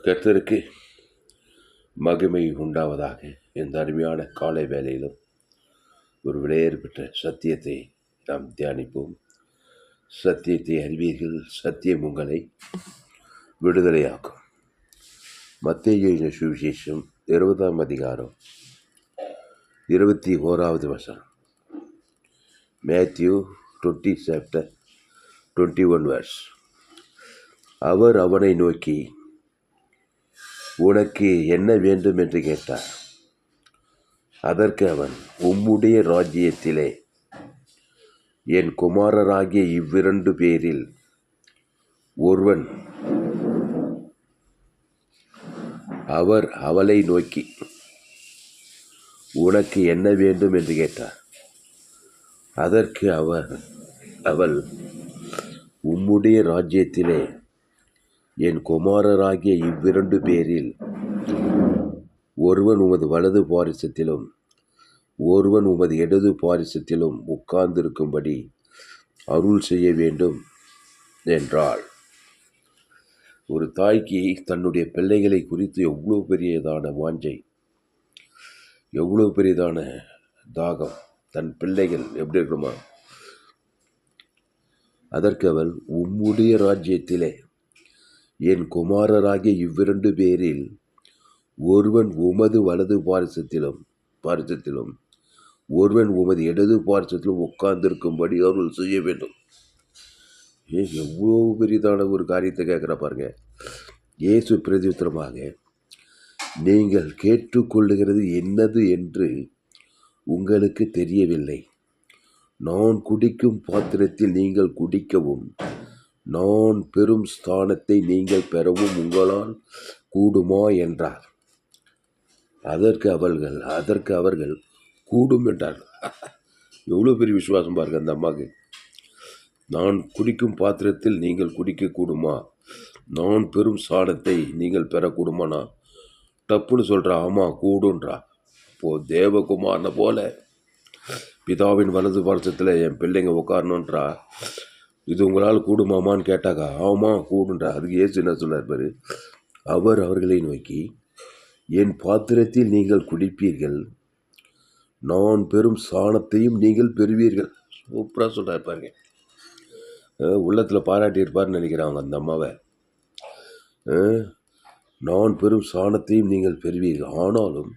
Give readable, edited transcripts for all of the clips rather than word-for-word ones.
கர்த்தருக்கு மகிமை உண்டாவதாக. இந்த அருமையான காலை வேளையிலும் ஒரு விலையேறு பெற்ற சத்தியத்தை நாம் தியானிப்போம். சத்தியத்தை அறிவீர்கள், சத்தியம் உங்களை விடுதலையாக்கும். மத்தேயு சுவிசேஷம் 20ஆம் அதிகாரம் 21வது வசனம். Matthew 20 chapter 21 verse. அவர் அவனை நோக்கி, உனக்கு என்ன வேண்டும் என்று கேட்டார். அதற்கு அவன், உம்முடைய ராஜ்யத்திலே என் குமாரராகிய இவ்விரண்டு பேரில் ஒருவன். அவர் அவளை நோக்கி, உனக்கு என்ன வேண்டும் என்று கேட்டார். அதற்கு அவள், உம்முடைய ராஜ்யத்திலே என் குமாரராகிய இவ்விரண்டு பேரில் ஒருவன் உமது வலது பாரிசத்திலும் ஒருவன் உமது இடது பாரிசத்திலும் உட்கார்ந்திருக்கும்படி அருள் செய்ய வேண்டும் என்றாள். ஒரு தாய்க்கு தன்னுடைய பிள்ளைகளை குறித்து எவ்வளோ பெரியதான வாஞ்சை, எவ்வளோ பெரியதான தாகம், தன் பிள்ளைகள் எப்படி இருக்குமா. அதற்கு அவள், உம்முடைய ராஜ்யத்திலே என் குமாரராகிய இவ்விரண்டு பேரில் ஒருவன் உமது வலது பாரிசத்திலும் ஒருவன் உமது இடது பாரிசத்திலும் உட்கார்ந்திருக்கும்படி அருள் செய்ய வேண்டும். எவ்வளோ பெரிதான ஒரு காரியத்தை கேட்குற பாருங்க. இயேசு பிரதியுத்தரமாக, நீங்கள் கேட்டுக்கொள்ளுகிறது என்னது என்று உங்களுக்கு தெரியவில்லை. நான் குடிக்கும் பாத்திரத்தில் நீங்கள் குடிக்கவும் நான் பெரும் ஸ்தானத்தை நீங்கள் பெறவும் உங்களால் கூடுமா என்றார். அதற்கு அவர்கள் கூடும் என்றார்கள். எவ்வளோ பெரிய விசுவாசம் பாருங்க அந்த அம்மாவுக்கு. நான் குடிக்கும் பாத்திரத்தில் நீங்கள் குடிக்க கூடுமா, நான் பெரும் ஸ்தானத்தை நீங்கள் பெறக்கூடுமானா தப்புன்னு சொல்கிறா. ஆமாம் கூடுன்றா. இப்போது தேவகுமாரனை போல பிதாவின் வலது பாரசத்தில் என் பிள்ளைங்க உட்காரணுன்றா. இது உங்களால் கூடுமாமான்னு கேட்டாக்கா ஆமாம் கூடுன்றா. அதுக்கு ஏசு என்ன சொன்னார் பாரு. அவர் அவர்களை நோக்கி, என் பாத்திரத்தில் நீங்கள் குடிப்பீர்கள், நான் பெரும் சாணத்தையும் நீங்கள் பெறுவீர்கள். சூப்பராக சொல்கிறார் பாருங்க. உள்ளத்தில் பாராட்டியிருப்பார்னு நினைக்கிறாங்க அந்த அம்மாவை. நான் பெரும் சாணத்தையும் நீங்கள் பெறுவீர்கள், ஆனாலும்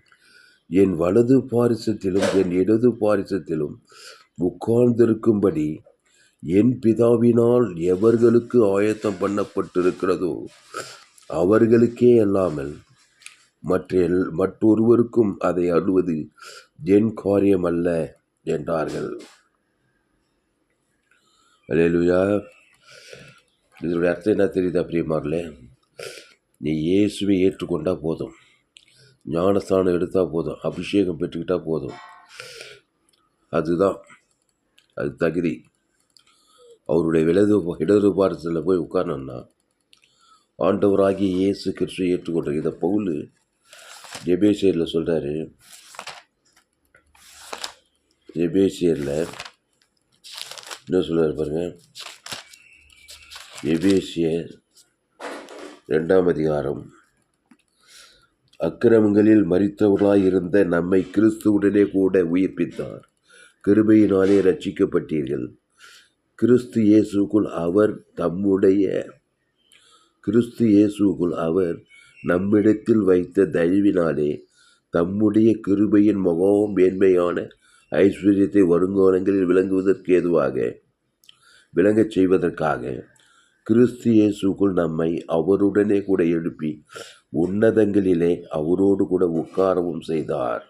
என் வலது பாரிசத்திலும் என் இடது பாரிசத்திலும் உட்கார்ந்திருக்கும்படி என் பிதாவினால் எவர்களுக்கு ஆயத்தம் பண்ணப்பட்டிருக்கிறதோ அவர்களுக்கே அல்லாமல் மற்றொருவருக்கும் அதை அழுவது என் காரியம் அல்ல என்றார்கள். அல்லேலூயா. இதனுடைய அர்த்தம் என்ன தெரியுதா பிரியமார்களே? நீ இயேசுவை ஏற்றுக்கொண்டா போதும், ஞானஸ்தானம் எடுத்தால் போதும், அபிஷேகம் பெற்றுக்கிட்டால் போதும். அதுதான் அது தகுதி. அவருடைய இடது பாரசத்தில் போய் உட்காரணும்னா ஆண்டவராகிய இயேசு கிறிஸ்துவை ஏற்றுக்கொண்ட. இதை பவுல் எபேசியரில் சொல்கிறாரு. எபேசியரில் என்ன சொல்கிறார் பாருங்க. எபேசியர் 2ஆம் அதிகாரம், அக்கிரமங்களில் மரித்தவர்களாய் இருந்த நம்மை கிறிஸ்துவுடனே கூட உயிர்ப்பித்தார், கிருபையினாலே ரட்சிக்கப்பட்டீர்கள், கிறிஸ்து இயேசுக்குள் அவர் நம்மிடத்தில் வைத்த தயவினாலே தம்முடைய கிருபையின் மகோம் மேன்மையான ஐஸ்வர்யத்தை வருங்காலங்களில் விளங்கச் செய்வதற்காக கிறிஸ்து இயேசுக்குள் நம்மை அவருடனே கூட எழுப்பி உன்னதங்களிலே அவரோடு கூட உட்காரவும் செய்தார்.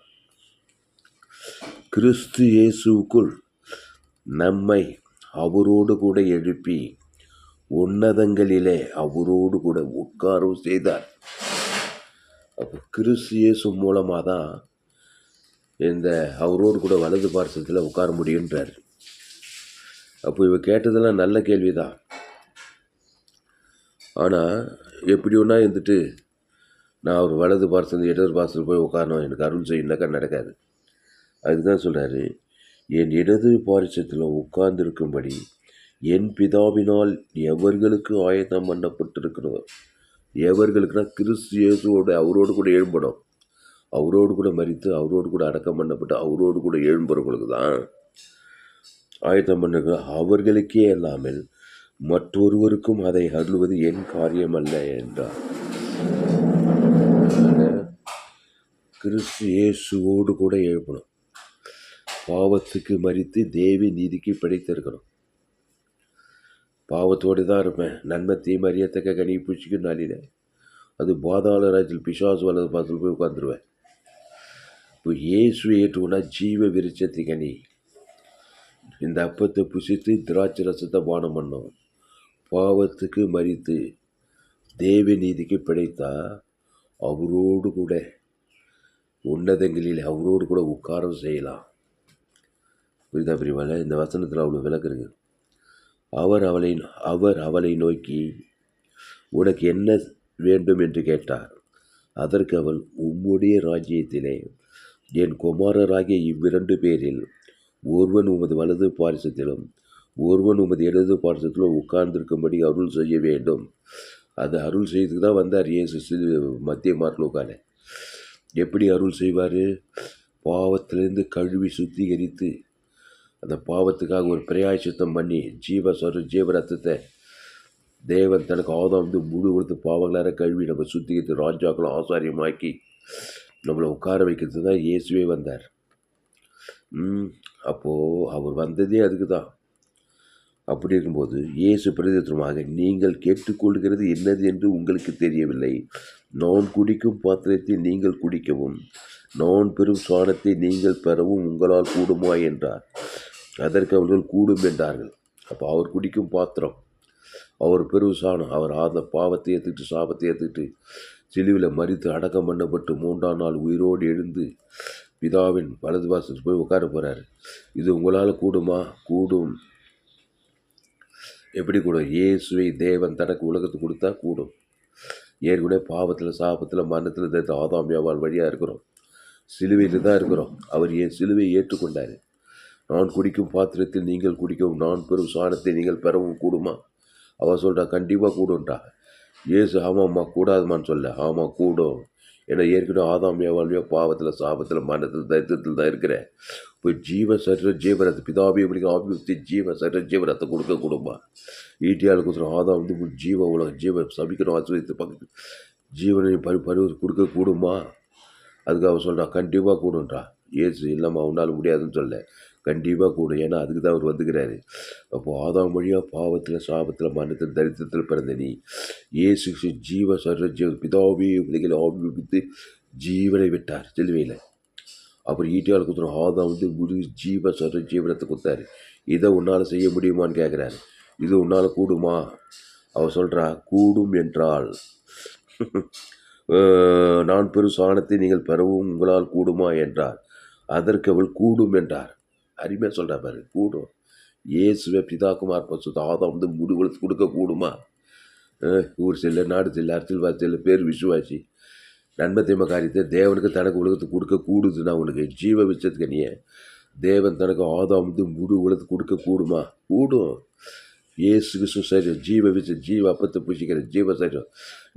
கிறிஸ்து இயேசுக்குள் நம்மை அவரோடு கூட எழுப்பி உன்னதங்களிலே அவரோடு கூட உட்காரவும் செய்தார். அப்போ கிறிஸ்து இயேசு மூலமாக தான் இந்த அவரோடு கூட வலது பாரசத்தில் உட்கார முடியுன்றார். அப்போ இவ கேட்டதெல்லாம் நல்ல கேள்வி தான். ஆனால் எப்படி ஒன்றா இருந்துட்டு நான் அவர் வலது பாரசத்தில் இடது பாரசத்தில் போய் உட்காரணும், எனக்கு அருள் செய்யணுனாக்கா நடக்காது. அதுதான் சொல்கிறாரு, என் இடது பாரிசத்தில் உட்கார்ந்திருக்கும்படி என் பிதாவினால் எவர்களுக்கு ஆயத்தம் பண்ணப்பட்டிருக்கிறதோ. எவர்களுக்குன்னா கிறிஸ்து இயேசுவோடு அவரோடு கூட எழும்பணும், அவரோடு கூட மரித்து அவரோடு கூட அடக்கம் பண்ணப்பட்டு அவரோடு கூட எழும்புறவங்களுக்கு தான் ஆயத்தம் பண்ணுங்க. அவர்களுக்கே அல்லாமல் மற்றொருவருக்கும் அதை அருள்வது என் காரியம் அல்ல என்றார். கிறிஸ்து இயேசுவோடு கூட எழுப்பணும், பாவத்துக்கு மரித்து தேவி நீதிக்கு பிழைத்திருக்கணும். பாவத்தோடு தான் இருப்பேன், நன்மை தீமை அறியத்தக்க கனி பூச்சிக்கும் நாளில் அது பாதாள ராஜ்யத்தில் பிசாசு வலது பாதத்தில் போய் உட்காந்துருவேன். இப்போ இயேசுவை ஏற்றுக்கொண்டா ஜீவ விருட்சத்தை கனி, இந்த அப்பத்தை புசித்து திராட்சை ரசத்தை பானம் பண்ணோம், பாவத்துக்கு மரித்து தேவ நீதிக்கு பிழைத்தா அவரோடு கூட உன்னதங்களில் அவரோடு கூட உட்காரம் செய்யலாம். புரிதா பிரிவால? இந்த வசனத்தில் அவ்வளோ விளக்கு இருக்கு. அவர் அவளை நோக்கி உனக்கு என்ன வேண்டும் என்று கேட்டார். அதற்கு அவள், உம்முடைய ராஜ்யத்திலே என் குமாரராகிய இவ்விரண்டு பேரில் ஒருவன் உமது வலது பாரிசத்திலும் ஒருவன் உமது இடது பாரிசத்திலும் உட்கார்ந்திருக்கும்படி அருள் செய்ய வேண்டும். அது அருள் செய்துக்கு தான் வந்தார் இயேசு மத்திய மார்க்கில் உட்கார. எப்படி அருள் செய்வார்? பாவத்திலேருந்து கழுவி சுத்திகரித்து அந்த பாவத்துக்காக ஒரு பிரயாசித்தம் பண்ணி ஜீவ ரத்தத்தை தேவன் தனக்கு ஆதாம் முழு கொடுத்து பாவங்களார கழுவி நம்ம சுத்திகரித்து ராஜாக்களும் ஆசாரியமாக்கி நம்மளை உட்கார வைக்கிறது தான் இயேசுவே வந்தார். அப்போது அவர் வந்ததே அதுக்கு தான். அப்படி இருக்கும்போது இயேசு பிரதித்திரமாக, நீங்கள் கேட்டுக்கொள்கிறது என்னது என்று உங்களுக்கு தெரியவில்லை, நான் குடிக்கும் பாத்திரத்தை நீங்கள் குடிக்கவும் நான் பெறும் சாணத்தை நீங்கள் பெறவும் உங்களால் கூடுமா என்றார். அதற்கு அவர்கள் கூடும் என்றார்கள். அப்போ அவர் குடிக்கும் பாத்திரம், அவர் பெரும் சாணம், அவர் அந்த பாவத்தை ஏற்றுக்கிட்டு சாபத்தை ஏற்றுக்கிட்டு சிலுவையில் மரித்து அடக்கம் பண்ணப்பட்டு 3ஆம் நாள் உயிரோடு எழுந்து பிதாவின் வலது வாசலுக்கு போய் உட்கார போகிறார். இது உங்களால் கூடுமா? கூடும். எப்படி கூடும்? இயேசுவை தேவன் தனக்கு உலகத்துக்கு கொடுத்தா கூடும். ஏற்கனவே பாவத்தில் சாபத்தில் மரணத்தில் ஆதாமியாவால் வழியாக இருக்கிறோம், சிலுவையில் தான் இருக்கிறோம். அவர் சிலுவையை ஏற்றுக்கொண்டார். நான் குடிக்கும் பாத்திரத்தில் நீங்கள் குடிக்கவும் நான் பெறும் சாணத்தை நீங்கள் பெறவும் கூடுமா? அவள் சொல்கிறா, கண்டிப்பாக கூடும்ன்றா. இயேசு ஆமாம்மா கூடாதுமான்னு சொல்ல, ஆமாம் கூடும். ஏன்னா ஏற்கனவே ஆதாமியாவால்வையோ பாவத்தில் சாபத்தில் மரணத்தில் தரித்திரத்தில் தான் இருக்கிறேன். போய் ஜீவ சரீர ஜீவரத்தை பிதாபி அப்படிங்கிற ஆபியத்தை ஜீவ சரீர ஜீவரத்தை கொடுக்க கூடுமா? ஈட்டியால் கொடுத்துரும் ஆதாம் ஜீவ உலகம் ஜீவ சபிக்கணும் ஆசிரியத்தை பக்கத்து ஜீவனை கொடுக்க கூடுமா? அதுக்கு அவன் சொல்கிறா, கண்டிப்பாக கூடுன்றா. ஏசு இல்லைம்மா உன்னால் முடியாதுன்னு சொல்ல, கண்டிப்பாக கூடும். ஏன்னா அதுக்கு தான் அவர் வந்துக்கிறாரு. அப்போது ஆதாம் வழியாக பாவத்தில் சாபத்தில் மரணத்தில் தரித்திரத்தில் பிறந்த நீ இயேசு ஜீவ சர்வ ஜீவ பிதாவே பிள்ளைகளை ஆபித்து ஜீவனை விட்டார் சிலுவையில். அப்புறம் ஈட்டியால் குத்துறோம் ஆதாம் முழு ஜீவ சர்வ ஜீவனத்தை கொடுத்தாரு. இதை உன்னால் செய்ய முடியுமான்னு கேட்குறாரு. இது உன்னால் கூடுமா? அவர் சொல்கிறா, கூடும் என்றால் நான் பெரும் சாணத்தை நீங்கள் பெறவும் உங்களால் கூடுமா என்றார். அதற்கு அவள் கூடும் என்றார். அருமையாக சொல்கிறா பாரு, கூடும். இயேசுவை பிதாக்குமார் பசுத்த ஆதாம் முடிவுகளுக்கு கொடுக்க கூடுமா? ஊர் செல்ல நாடு செல்ல அரசியல்வாதி செல்ல பேர் விசுவாசி நன்மை தீமை காரியத்தை தேவனுக்கு தனக்கு உலகத்துக்கு கொடுக்க கூடுதுன்னா உனக்கு ஜீவ விச்சத்துக்கு நீ தேவன் தனக்கு ஆதாம் முழு உலகத்துக்கு கொடுக்க கூடுமா? கூடும். இயேசு கிறிஸ்து சரீரம் ஜீவ விச்ச ஜீவ அப்பத்தை புசிக்கிற ஜீவ சரீரம்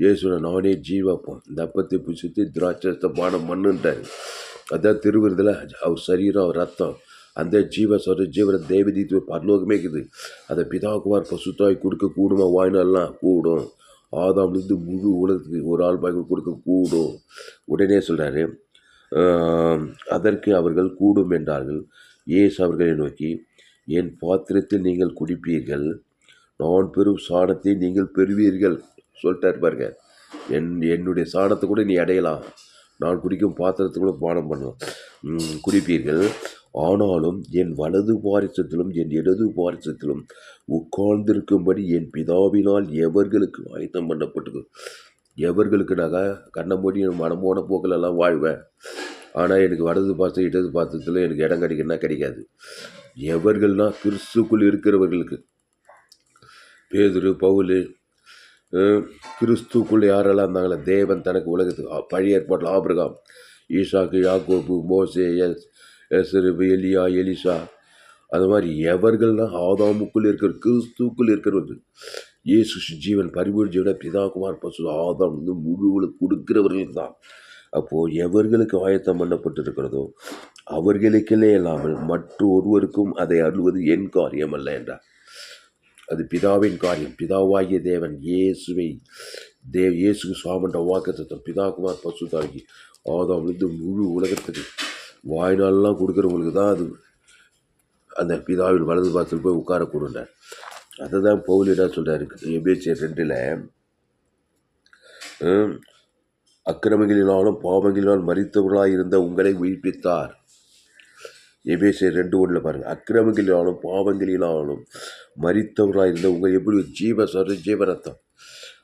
இயேசுன நானே ஜீவாப்போம். இந்த அப்பத்தை புசித்து திராட்சத்தை பானம் மண்ணுன்ட்டார். அதான் திருவிருதில் அவர் சரீரம் அவர் ரத்தம் அந்த ஜீவ சரீர ஜீவன தேவதீத்து பரலோகமே இருக்குது. அதை பிதாக்குமார் பசுத்தாய் கொடுக்க கூடுமா? வாய்நாள்லாம் கூடும். ஆதாம்லேருந்து முழு உலகத்துக்கு ஒரு ஆள் பாய்கள் கொடுக்க கூடும். உடனே சொல்கிறாரு, அதற்கு அவர்கள் கூடும் என்றார்கள். இயேசு அவர்களை நோக்கி, என் பாத்திரத்தில் நீங்கள் குடிப்பீர்கள், நான் பெறும் சாணத்தை நீங்கள் பெறுவீர்கள் சொல்லிட்டார் பாருங்க. என்னுடைய சாணத்தை கூட நீ அடையலாம், நான் குடிக்கும் பாத்திரத்தை கூட பானம் பண்ணலாம், குடிப்பீர்கள். ஆனாலும் என் வலது பாரிசத்திலும் என் இடது பாரிசத்திலும் உட்கார்ந்திருக்கும்படி என் பிதாவினால் எவர்களுக்கு ஆயத்தம் பண்ணப்பட்டு, எவர்களுக்குனாக்கா கண்ணை மூடி மனம் போன போக்கிலெல்லாம் வாழ்வேன், ஆனால் எனக்கு வலது பாசம் இடது பாத்திரத்தில் எனக்கு இடம் கிடைக்குன்னா கிடைக்காது. எவர்கள்னா கிறிஸ்துக்குள் இருக்கிறவர்களுக்கு. பேதுரு பவுல் கிறிஸ்துக்குள் யாரெல்லாம் இருந்தாங்களே, தேவன் தனக்கு உலகத்துக்கு பழைய ஏற்பாட்டில் ஆபிரகாம், ஈசாக்கு, யாக்கோபு, மோசே, எசரு, எலியா, எலிசா, அது மாதிரி எவர்கள்னா ஆதாமுக்குள் இருக்கிற கிறிஸ்துக்குள் இருக்கிறவர்கள் இயேசு ஜீவன் பரிபூர்ண ஜீவனை பிதாகுமார் பசு ஆதாம் வந்து முழுவதும் கொடுக்கிறவர்கள் தான். அப்போது எவர்களுக்கு ஆயத்தம் பண்ணப்பட்டிருக்கிறதோ அவர்களுக்கே இல்லாமல் மற்ற ஒருவருக்கும் அதை அருள்வது என் காரியம் அல்ல என்றார். அது பிதாவின் காரியம். பிதாவாகிய தேவன் இயேசுவை இயேசுக்கு சுவாமன்ற வாக்குத்தத்தம் பிதாகுமார் பசுதாகி ஆதாம் வந்து முழு உலகத்துக்கு வாய்நாளெலாம் கொடுக்குறவங்களுக்கு தான் அது அந்த பிதாவின் வலது பாதத்தில் போய் உட்காரக்கூடுண்டார். அதை தான் பவுல் என்ன சொல்கிறாரு எபேசியர் 2 அக்கிரமங்களினாலும் பாவங்களினாலும் மரித்தவர்களாக இருந்த உங்களை உயிர்ப்பித்தார். எபேசியர் 2:1 பாருங்கள். அக்கிரமங்களினாலும் பாவங்களினாலும் மரித்தவர்களாக இருந்த உங்கள் எப்படி ஜீவரத்தம்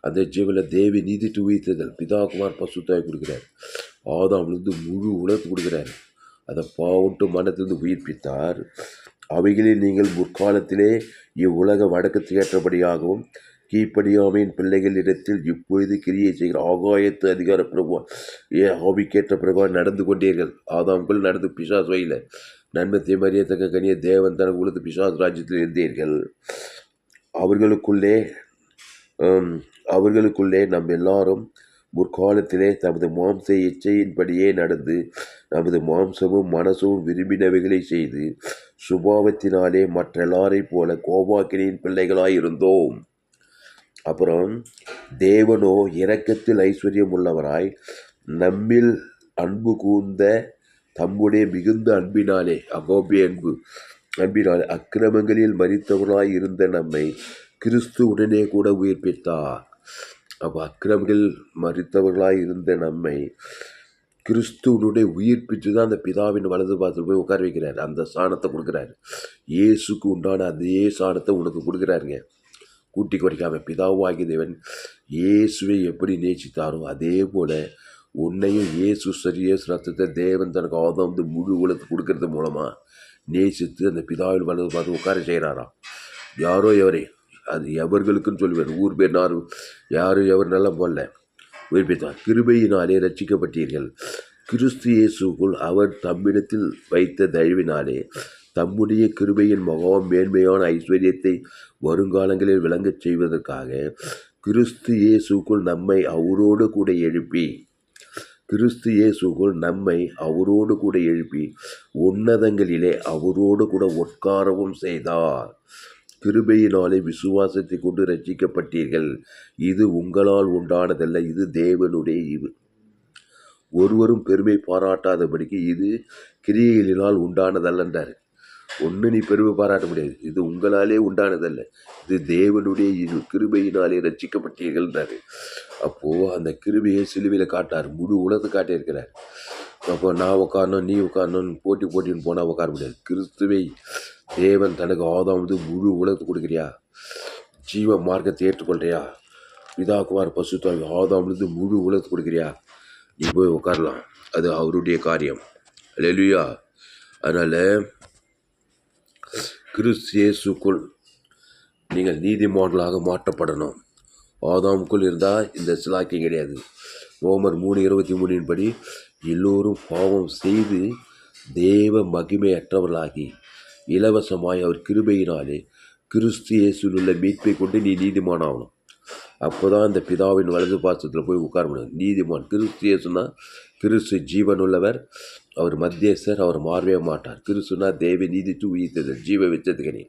அந்த ஜீவனில் தேவி நீதிட்டு உயிர்த்ததல் பிதாகுமார் பசுத்தாய் கொடுக்குறாரு. ஆதாம்லேருந்து முழு உலகத்து கொடுக்குறாரு. அதை பாவட்டு மனத்திலிருந்து உயிர்ப்பித்தார். அவைகளில் நீங்கள் முற்காலத்திலே இவ்வுலக வடக்கத்துக்கு ஏற்றபடியாகவும் கீழ்ப்படியாமையின் பிள்ளைகளிடத்தில் இப்பொழுது கிரியை செய்கிற ஆகாயத்து அதிகார பிரபு ஆவிக்கேற்ற பிரபு நடந்து கொண்டீர்கள். ஆதாம்கள் நடந்து பிசாசு வகையில் நன்மத்தை மறியத்தக்க கனியை தேவன் தனக்கு உலகத்து பிசாசு ராஜ்யத்தில் இருந்தீர்கள். அவர்களுக்குள்ளே நம் எல்லாரும் முற்காலத்திலே தமது மாம்ச இச்சையின்படியே நடந்து நமது மாம்சமும் மனசும் விரும்பினவைகளை செய்து சுபாவத்தினாலே மற்றெல்லாரைப் போல கோபாக்கினியின் பிள்ளைகளாயிருந்தோம். அப்புறம் தேவனோ இரக்கத்தில் ஐஸ்வர்யம் உள்ளவராய் நம்மில் அன்பு கூர்ந்த தம்முடைய மிகுந்த அன்பினாலே அகோபிய அன்பினாலே அக்கிரமங்களில் மரித்தவர்களாய் இருந்த நம்மை கிறிஸ்து உடனே கூட உயிர்ப்பித்தார். அப்போ அக்கிரமங்கள் மரித்தவர்களாய் இருந்த நம்மை கிறிஸ்துவனுடைய உயிர்ப்பித்து தான் அந்த பிதாவின் வலது பாதத்தில் போய் உட்கார வைக்கிறார். அந்த சாணத்தை கொடுக்குறாரு. இயேசுக்கு உண்டான அதே சாணத்தை உனக்கு கொடுக்குறாருங்க. கூட்டி குறைக்காமல் பிதாவாகிய தேவன் இயேசுவை எப்படி நேசித்தாரோ அதே போல் உன்னையும் இயேசு இயேசு ரத்தத்தை தேவன் தனக்கு ஆதாம் வந்து முழு உலகத்தை கொடுக்கறது மூலமாக நேசித்து அந்த பிதாவில் வலது பார்த்து உட்கார செய்கிறாராம். யாரோ எவரே அது எவர்களுக்குன்னு சொல்லுவார். ஊர் பேர் யாரும் எவர் நல்லா போடல உயிர்ப்பித்தார். கிருபையினாலே ரட்சிக்கப்பட்டீர்கள். கிறிஸ்து இயேசுக்குள் அவர் தம்மிடத்தில் வைத்த தயவினாலே தம்முடைய கிருபையின் மகா மேன்மையான ஐஸ்வர்யத்தை வருங்காலங்களில் விளங்கச் செய்வதற்காக கிறிஸ்து இயேசுக்குள் நம்மை அவரோடு கூட எழுப்பி உன்னதங்களிலே அவரோடு கூட உட்காரவும் செய்தார். கிருபையினாலே விசுவாசத்தை கொண்டு ரட்சிக்கப்பட்டீர்கள். இது உங்களால் உண்டானதல்ல, இது தேவனுடைய ஈவு. ஒருவரும் பெருமை பாராட்டாதபடிக்கு இது கிரியைகளினால் உண்டானதல்லன்றார். ஒன்று நீ பெருமை பாராட்ட முடியாது. இது உங்களாலே உண்டானதல்ல, இது தேவனுடைய ஈவு. கிருபையினாலே ரட்சிக்கப்பட்டீர்கள்ன்றார். அப்போது அந்த கிருபையை சிலுவையில் காட்டார். முழு உலகத்தை காட்டியிருக்கிறார். அப்போ நான் உட்காரணும் நீ உட்காரணும் போட்டின்னு போனால் உட்கார முடியாது. கிறிஸ்துவை தேவன் தனக்கு ஆதாம் வந்து முழு உலகத்தை கொடுக்குறியா? ஜீவ மார்க்கத்தை ஏற்றுக்கொள்றியா? பிதாகுமார் பசுத்தாய் ஆதாம்லேருந்து முழு உலகத்தை கொடுக்குறியா? நீ போய் உட்காரலாம். அது அவருடைய காரியம். அல்லேலூயா. அதனால் கிறிஸ்து இயேசுக்குள் நீங்கள் நீதிமான்களாக மாற்றப்படணும். ஆதாமுக்குள் இருந்தால் இந்த சிலாக்கியம் கிடையாது. ரோமர் 3:23 படி எல்லோரும் பாவம் செய்து தேவ மகிமையற்றவர்களாகி இலவசமாய் அவர் கிருபையினாலே கிறிஸ்து இயேசுவில் உள்ள மீட்பை கொண்டு நீ நீதிமானாகணும். அப்போ தான் அந்த பிதாவின் வலது பாசத்தில் போய் உட்கார முடியும். நீதிமான் கிறிஸ்து இயேசுனா கிறிஸ்து ஜீவனுள்ளவர். அவர் மத்தியஸ்தர். அவர் மாறவே மாட்டார். கிறிஸ்துனா தேவ நீதித்து உயிர்த்தது ஜீவ வச்சதுக்கனே.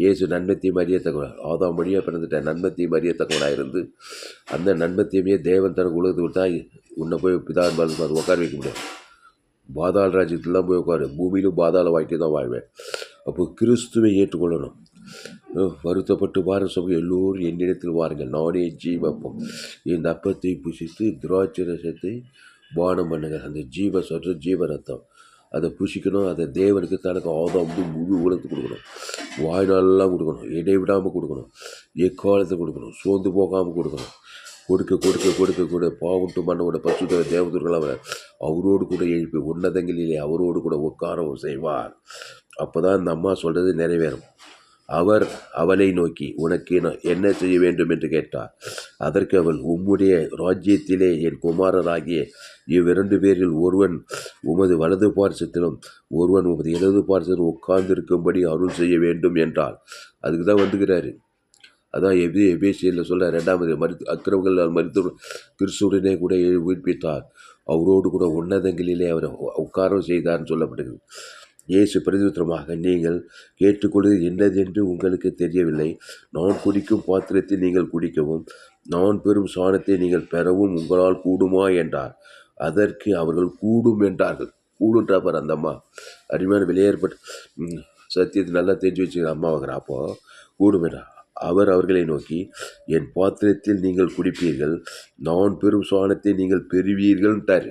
இயேசு நன்மத்தையும் அறியத்தக்கவனார். ஆதாம் வழியாக பிறந்துட்ட நன்மத்தையும் அறியத்தக்கவனாக இருந்து அந்த நன்மத்தையுமே தேவன் தனக்கு உலகத்து கொடுத்தா உன்னை போய் பிதாவின் வலது பாசத்தில் உட்கார வைக்க முடியாது. பாதாள ராஜ்யத்தில் தான் போய் உட்காரு. பூமியிலும் பாதாள வாழ்க்கை தான் வாழ்வேன். அப்போது கிறிஸ்துவை ஏற்றுக்கொள்ளணும். வருத்தப்பட்டு வார சபை எல்லோரும் என்னிடத்தில் வாருங்கள், நானே ஜீவப்பம். இந்த அப்பத்தை புசித்து திராட்சை ரசத்தை பானம் பண்ணுங்கள். அந்த ஜீவ ரத்தம் அதை புசிக்கணும். அதை தேவனுக்கு தனக்கு ஆதாம் வந்து முழு உலகத்துக்கு கொடுக்கணும். வாய்நாளெல்லாம் கொடுக்கணும். இடைவிடாமல் கொடுக்கணும். எக்காலத்தை கொடுக்கணும். சோர்ந்து போகாமல் கொடுக்கணும். கொடுக்க பாவட்டு மன்னோட பசுத்த தேவதூர்கள் அவரோடு கூட எழுப்பி உன்னதங்களிலே அவரோடு கூட உட்காரவும் செய்வார். அப்போ தான் இந்த அம்மா சொல்கிறது நிறைவேறும். அவர் அவளை நோக்கி உனக்கு என்ன செய்ய வேண்டும் என்று கேட்டார். அதற்கு அவள் உம்முடைய ராஜ்யத்திலே என் குமாரராகிய இவ்விரண்டு பேரில் ஒருவன் உமது வலது பார்சத்திலும் ஒருவன் உமது இடது பார்சத்திலும் உட்கார்ந்திருக்கும்படி அருள் செய்ய வேண்டும் என்றார். அதுக்கு தான் வந்துக்கிறாரு. அதான் எபேசியரில் சொல்ல 2 அக்கிரமங்கள் மறித்து கிறிஸ்துவுடனே கூட உயிர்ப்பித்தார், அவரோடு கூட உன்னதங்களிலே அவரை உட்காரம் செய்தார்னு சொல்லப்படுகிறது. இயேசு பிரதியுத்தரமாக, நீங்கள் கேட்டுக்கொள்வது என்னதென்று உங்களுக்கு தெரியவில்லை. நான் குடிக்கும் பாத்திரத்தை நீங்கள் குடிக்கவும் நான் பெறும் சாணத்தை நீங்கள் பெறவும் உங்களால் கூடுமா என்றார். அதற்கு அவர்கள் கூடும் என்றார்கள். கூடுன்றாப்பார் அந்த அம்மா. அருமையான விலையேற்பட்டு சத்தியத்தை நல்லா தெரிஞ்சு வச்சுக்கிற அம்மா வாங்குற. அப்போ கூடும் என்றார். அவர் அவர்களை நோக்கி, என் பாத்திரத்தில் நீங்கள் குடிப்பீர்கள், நான் பெறும் சாணத்தை நீங்கள் பெறுவீர்கள்ட்டார்.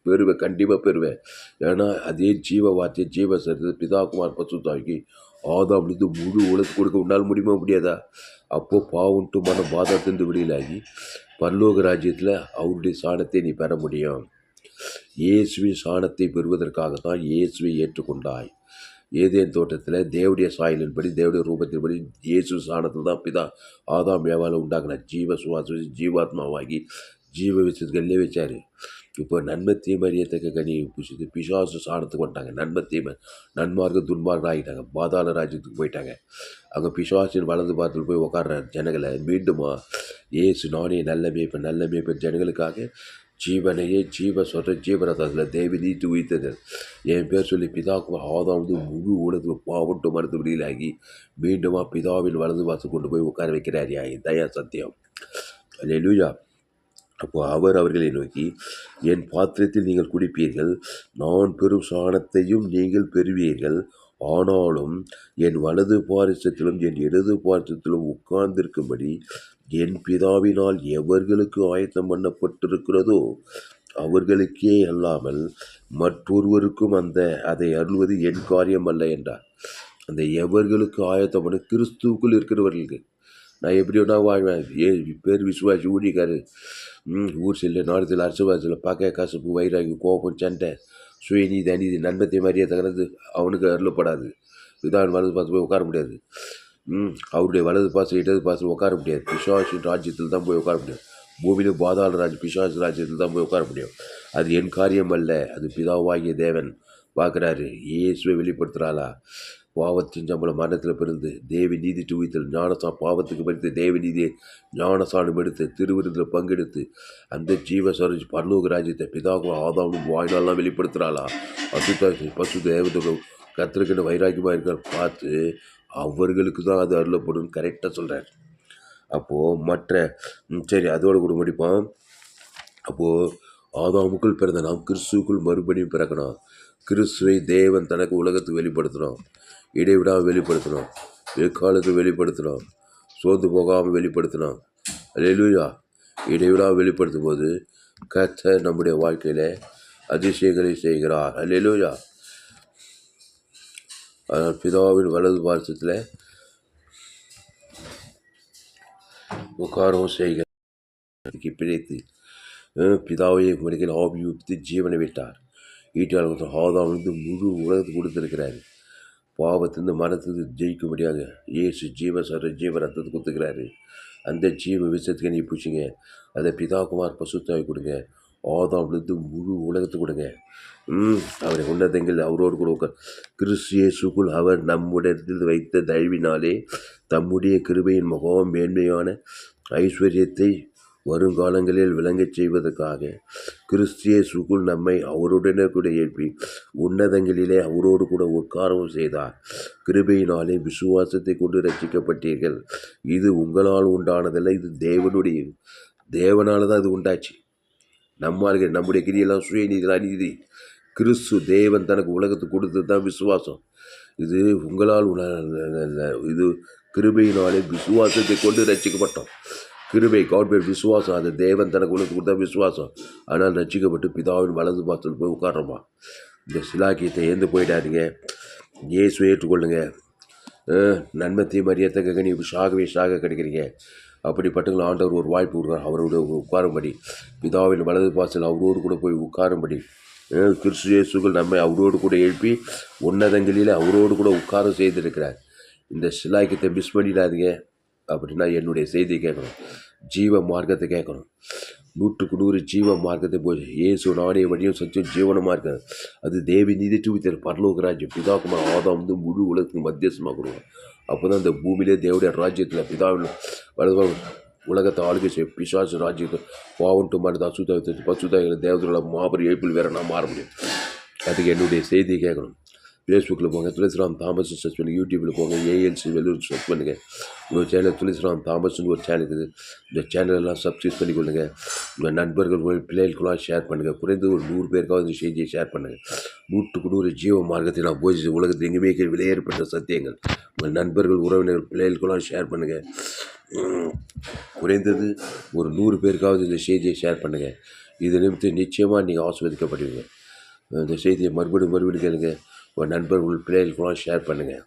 பெறுவேன், கண்டிப்பாக பெறுவேன். ஏன்னா அதே ஜீவ வார்த்தை ஜீவ சரித்து பிதாகுமார் பசுத்தாக்கி ஆதாம்லேருந்து முழு உலகத்துக்கு கொடுக்க உன்னால் முடியுமா முடியாதா? அப்போது பாவுன்ட்டு மன பாதத்திலிருந்து விடுதலாகி பரலோக ராஜ்யத்தில் அவருடைய சாணத்தை நீ பெற முடியும். இயேசுவின் சாணத்தை பெறுவதற்காகத்தான் இயேசுவை ஏற்றுக்கொண்டாய். ஏதேன் தோட்டத்தில் தேவடைய சாயலின்படி தேவடைய ரூபத்தின்படி இயேசு சாணத்தில் தான் பிதா ஆதாம் ஏவால உண்டாக்குனார். ஜீவ சுவாச ஜீவாத்மாவாகி ஜீவ விஷயத்துக்கு வச்சார். இப்போ நன்மை தீமை அறியத்தக்க கனியை புசித்து பிசாசு சாணத்துக்கு வந்துட்டாங்க. நன்மை தீமை நன்மார்க்க துன்மார்க்கம் ஆகிட்டாங்க. பாதாள ராஜ்யத்துக்கு போயிட்டாங்க. அங்கே பிசாசின் வலது பாரத்தில் போய் உட்கார்ற ஜனங்களை மீண்டுமா ஏசு நானே நல்ல மேய்ப்பன் ஜனங்களுக்காக ஜீவனையே ஜீவரதத்தில் தேவி நீட்டு உயிர்த்தது என் பேர் சொல்லி பிதாக்கு ஆதாம் முழு உலகத்துக்கு பாவட்டு மறுத்து விடுதலாகி மீண்டுமா பிதாவின் வலது பாசம் கொண்டு போய் உட்கார வைக்கிறாரியா. தயா சத்தியம். அல்லேலூயா. அப்போ அவர் அவர்களை நோக்கி, என் பாத்திரத்தில் நீங்கள் குடிப்பீர்கள், நான் பெறும் சாணத்தையும் நீங்கள் பெறுவீர்கள். ஆனாலும் என் வலது பாரிசத்திலும் என் இடது பாரிசத்திலும் உட்கார்ந்திருக்கும்படி என் பிதாவினால் எவர்களுக்கு ஆயத்தம் பண்ணப்பட்டிருக்கிறதோ அவர்களுக்கே அல்லாமல் மற்றொருவருக்கும் அதை அருள்வது என் காரியம் அல்ல என்றார். அந்த எவர்களுக்கு ஆயத்தம் பண்ண கிறிஸ்துவுக்குள் இருக்கிறவர்களுக்கு. நான் எப்படி வேணா வாழ்வேன். பேர் விசுவாசி ஊழிக்காரு ஊர் செல்லு நாடு செல்ல அரசுவாசில் பார்க்க கசப்பு வைராகி கோபம் சண்டை சுயநீதி அநீதி நன்மத்தை மாதிரியே தகர்ந்து அவனுக்கு அருளப்படாது. இதான் வலது பாசம் போய் உட்கார முடியாது. அவருடைய வலது பாசம் இடது பாசம் உட்கார முடியாது. பிசாசின் ராஜ்யத்தில் தான் போய் உட்கார முடியும். பூமியில் பாதாள பிசாசு ராஜ்யத்தில் தான் போய் உட்கார முடியும். அது என் காரியம் அல்ல, அது பிதாவாகிய தேவன் பார்க்குறாரு. இயேசுவை வெளிப்படுத்துகிறாளா? பாவத்தின் சம்பளம் மரணத்தில் பிறந்து தேவி நீதி துவித்தல் பாவத்துக்கு படித்து தேவி நீதியை ஞானசானம் எடுத்து திருவிருந்தில் பங்கெடுத்து அந்த ஜீவ சரோஜ் பரலோக ராஜ்யத்தை பிதாவும் ஆதாமும் வாய்நாள்லாம் வெளிப்படுத்துகிறாளா? பசு தேவதோட கத்திரிக்கின்ற வைராக்கியமாக இருக்கிற பார்த்து அவர்களுக்கு தான் அது அருளப்படும் கரெக்டாக சொல்கிறார். அப்போது மற்ற சரி அதோடு கூட முடிப்போம். அப்போது ஆதாமுக்குள் பிறந்த நாம் கிறிஸ்துவுக்குள் மறுபடியும் பிறக்கணும். கிறிஸ்துவை தேவன் தனக்கு உலகத்துக்கு வெளிப்படுத்தணும், இடைவிடாமல் வெளிப்படுத்தணும், எக்காலத்துக்கு வெளிப்படுத்தணும், சோர்ந்து போகாமல் வெளிப்படுத்தணும். அல்லேலூயா. இடைவிடாமல் வெளிப்படுத்தும் போது கர்த்தர் நம்முடைய வாழ்க்கையில் அதிசயங்களை செய்கிறார். அல்லேலூயா. அதனால் பிதாவின் வலது பாரசத்தில் உட்காரவும் செய்கிறார். பிழைத்து பிதாவையை மனிதன் ஆபியுக்தி ஜீவனை விட்டார். ஈட்டாளர் ஆதாம் முழு உலகத்துக்கு கொடுத்துருக்கிறாரு. பாவத்திலிருந்து மனத்திலிருந்து ஜெயிக்கும்படியாக இயேசு ஜீவ ரத்தத்தை கொடுத்துக்கிறாரு. அந்த ஜீவ விஷயத்துக்கு நீ பூச்சிங்க. அதை பிதாகுமார் பசுத்தாய் கொடுங்க. ஆதாம்லேருந்து முழு உலகத்துக்கு கொடுங்க. அவரை உன்னதங்கள் அவரோடு கூட கிறிஸ்து இயேசுக்குள் அவர் நம்முடைய வைத்த தயவினாலே தம்முடைய கிருபையின் முகம் மேன்மையான ஐஸ்வர்யத்தை வருங்காலங்களில் விளங்கச் செய்வதற்காக கிறிஸ்து இயேசுக்குள் நம்மை அவருடனே கூட எழுப்பி உன்னதங்களிலே அவரோடு கூட உட்காரவும் செய்தார். கிருபையினாலே விசுவாசத்தை கொண்டு ரட்சிக்கப்பட்டீர்கள். இது உங்களால் உண்டானதல்ல, இது தேவனுடைய தேவனால தான் இது உண்டாச்சு. நம்முடைய கிரியெல்லாம் சுயநீதிலாம் அநீதி. கிறிஸ்து தேவன் தனக்கு உலகத்துக்கு கொடுத்தது தான் விசுவாசம். இது உங்களால் இது கிருபையினாலே விசுவாசத்தை கொண்டு ரட்சிக்கப்பட்டோம். கிருபை காட்பேட் விசுவாசம், அது தேவன் தனக்கு உலகத்துக்கு கொடுத்தா விசுவாசம். ஆனால் ரட்சிக்கப்பட்டு பிதாவின் வலது பாசத்தில் போய் உட்காரமா. இந்த சிலாக்கியத்தை ஏந்து போயிடாதீங்க. இயேசுவை ஏற்றுக்கொள்ளுங்க. நன்மத்தையும் அறியத்தக்க கனி சாக கிடைக்கிறீங்க. அப்படிப்பட்டவங்களை ஆண்டவர் ஒரு வாய்ப்பு கொடுக்குறார். அவரோட உட்காரும்படி பிதாவின் வலது பாசத்தில் அவரோடு கூட போய் உட்காரும்படி கிறிஸ்து இயேசுகள் நம்மை அவரோடு கூட எழுப்பி உன்னதங்களில் அவரோடு கூட உட்கார செய்திருக்கிறார். இந்த சிலாக்கியத்தை மிஸ் பண்ணிடாதீங்க. அப்படின்னா என்னுடைய செய்தியை கேட்கணும், ஜீவ மார்க்கத்தை கேட்கணும். நூற்றுக்கு நூறு ஜீவ மார்க்கத்தை போய் இயேசு நானே வழியும் சத்தியம் ஜீவனமாக இருக்காது. அது தேவி நீதி தூவித்தர் பரலோக ராஜ்யம் பிதாக்குமார் ஆதாம் வந்து முழு உலகத்துக்கு மத்தியஸ்தமாக கொடுக்கும். அப்போ தான் இந்த பூமியிலே தேவடைய ராஜ்யத்தில் பிதாவில் வலது உலகத்தை ஆளுகை செய்ய பிசாசு ராஜ்யத்தை பாவன்ட்டு மருந்து அசுத்த பசுதாயில தேவதோட மாபெரும் எழுப்பில் வேற நான் மாற முடியும். அதுக்கு என்னுடைய செய்தியை கேட்கணும். ஃபேஸ்புக்கில் போங்க, துளசிராம் தாமஸ் சர்ச் பண்ணுங்கள். யூடியூப்பில் போங்க, ஏஎல்சி வெள்ளூர் சர்ச் பண்ணுங்கள். உங்கள் சேனல் துளசிராம் தாமஸ்னு ஒரு சேனல் இருக்குது. இந்த சேனலெல்லாம் சப்ஸ்கிரைப் பண்ணிக்கொள்ளுங்க. உங்கள் நண்பர்கள் பிள்ளைகளுக்கெல்லாம் ஷேர் பண்ணுங்கள். குறைந்து ஒரு 100 பேருக்காவது இந்த செய்தியை ஷேர் பண்ணுங்கள். 100க்கு 100 ஜீவ மார்க்கத்தை நான் போய் உலகத்தில் எங்கேயுமே விலையேறப்பட்ட சத்தியங்கள் உங்கள் நண்பர்கள் உறவினர்கள் பிள்ளைகளுக்கெல்லாம் ஷேர் பண்ணுங்கள். குறைந்தது ஒரு 100 பேருக்காவது இந்த செய்தியை ஷேர் பண்ணுங்கள். இது நிமித்தம் நிச்சயமாக நீங்கள் ஆஸ்வதிக்கப்படுவீங்க. இந்த செய்தியை மறுபடியும் கேளுங்க. உங்கள் நண்பர்கள் பிள்ளைகளுக்கெல்லாம் ஷேர் பண்ணுங்கள்.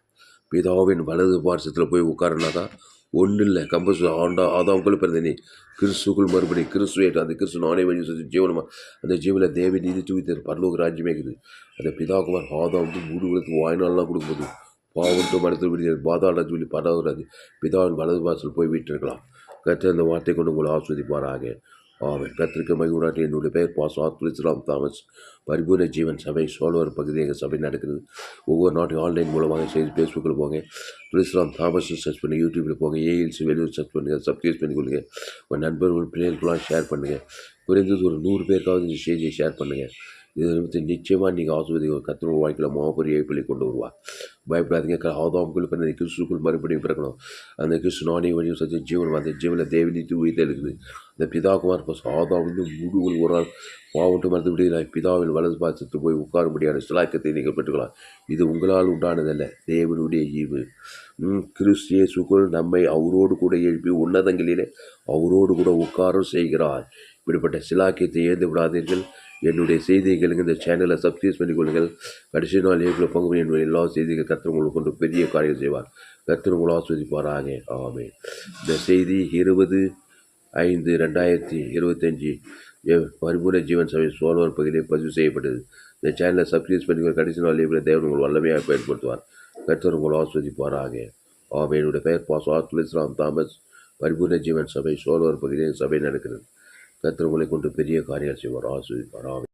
பிதாவின் வலது பார்சத்தில் போய் உட்காரனாக்கா ஒன்றும் இல்லை. கம்பஸ் ஆதாவுக்குள்ள பிறந்த நீ கிறிஸ்துக்குள் மறுபடி கிறிஸ்துவேட் அந்த கிறிஸ்து நானே வழி ஜீவனமாக அந்த ஜீவனில் தேவி நீதி தூவித்தர் பரலோக ராஜ்யமே இருக்குது. அந்த பிதாகுமார் ஆதாவுக்கு முழு உலகத்துக்கு வாய்நாள்லாம் கொடுக்கும்போது பாவன்ட்டு மரத்தில் விடுதல் பாதாள சொல்லி பரவாது பிதாவின் வலது வாசல் போய் விட்டுருக்கலாம். கற்று அந்த வார்த்தை கொண்டு உங்களை ஆஸ்வதிப்பாராக. ஆமென். கர்த்தருக்கு மகிமை. என்னுடைய பெயர் பாஸ்டர் துளசிராம் தாமஸ். பரிபூர்ண ஜீவன் சபை சோழவர் பகுதியில் எங்கள் சபை நடக்குது. ஒவ்வொரு நாட்டையும் ஆன்லைன் மூலமாக செய்து ஃபேஸ்புக்கில் போங்க, துளசிராம் தாமஸ் சர்ச் பண்ணி, யூடியூப்பில் போங்க, ஏஎல்சி வெளியூர் சர்ச் பண்ணுங்கள், சப்ஸ்கிரைப் பண்ணிக்கொள்ளுங்க. உங்கள் நண்பர்கள் பிள்ளைகளுக்கெல்லாம் ஷேர் பண்ணுங்கள். குறைந்தது ஒரு 100 பேருக்காவது இந்த செய்தியை ஷேர் பண்ணுங்கள். இது நிச்சயமாக நீங்கள் ஆஸ்வதி கர்த்தர் வாழ்க்கையில் மாபெரிய இழப்பிலை கொண்டு வருவார். பயப்படாதீங்க. ஆதாமுக்குள் பிறந்த கிறிஸ்துக்குள் மறுபடியும் பிறக்கணும். அந்த கிறிஸ்து நானே வழியும் சத்தியம் ஜீவன் அந்த ஜீவனில் தேவனித்து உயிர்த்து இருக்குது. அந்த பிதாகுமார் ஆதாம் வந்து முழு ஒரு ஆள் பாவட்டு மறந்து விடுகிறாய். பிதாவின் வலது பாசத்து போய் உட்காரும்படியான சிலாக்கத்தை நீங்கள் பெற்றுக்கலாம். இது உங்களால் உண்டானதல்ல, தேவனுடைய ஈவு. கிறிஸ்து இயேசுக்குள் நம்மை அவரோடு கூட எழுப்பி உன்னதங்களிலே அவரோடு கூட உட்காரம் செய்கிறார். இப்படிப்பட்ட சிலாக்கியத்தை ஏந்து விடாதீர்கள். என்னுடைய செய்திகள் இந்த சேனலை சப்ஸ்கிரைப் பண்ணிக்கொள்ளுங்கள். கடைசி நாள் ஏற்கனவே பங்கு என்னுடைய எல்லா செய்திகள் கர்த்தர் உங்களுக்கு கொண்டு பெரிய காரியம் செய்வார். கர்த்தர் உங்களை ஆஸ்வதிப்பாராக. ஆமென். இந்த செய்தி 20/5/2025 பரிபூர்ண ஜீவன் சபை சோழவர் பகுதியில் பதிவு செய்யப்பட்டது. இந்த சேனலை சப்ஸ்கிரைப் பண்ணிக்கொள்ள கடைசி நாள் ஏற்கனவே தேவன் உங்கள் வல்லமையாக பயன்படுத்துவார். கர்த்தர் உங்களை ஆஸ்வதிப்பாராக. ஆமென். என்னுடைய பெயர் பாஸ்டர் துளசிராம் தாமஸ். பரிபூர்ண ஜீவன் சபை சோழவர் பகுதியில் சபை நடக்கிறது. கர்த்தர் உங்களை கொண்டு பெரிய காரியம் செய்வார். ஆஸ்வதிப்பார். ஆமென்.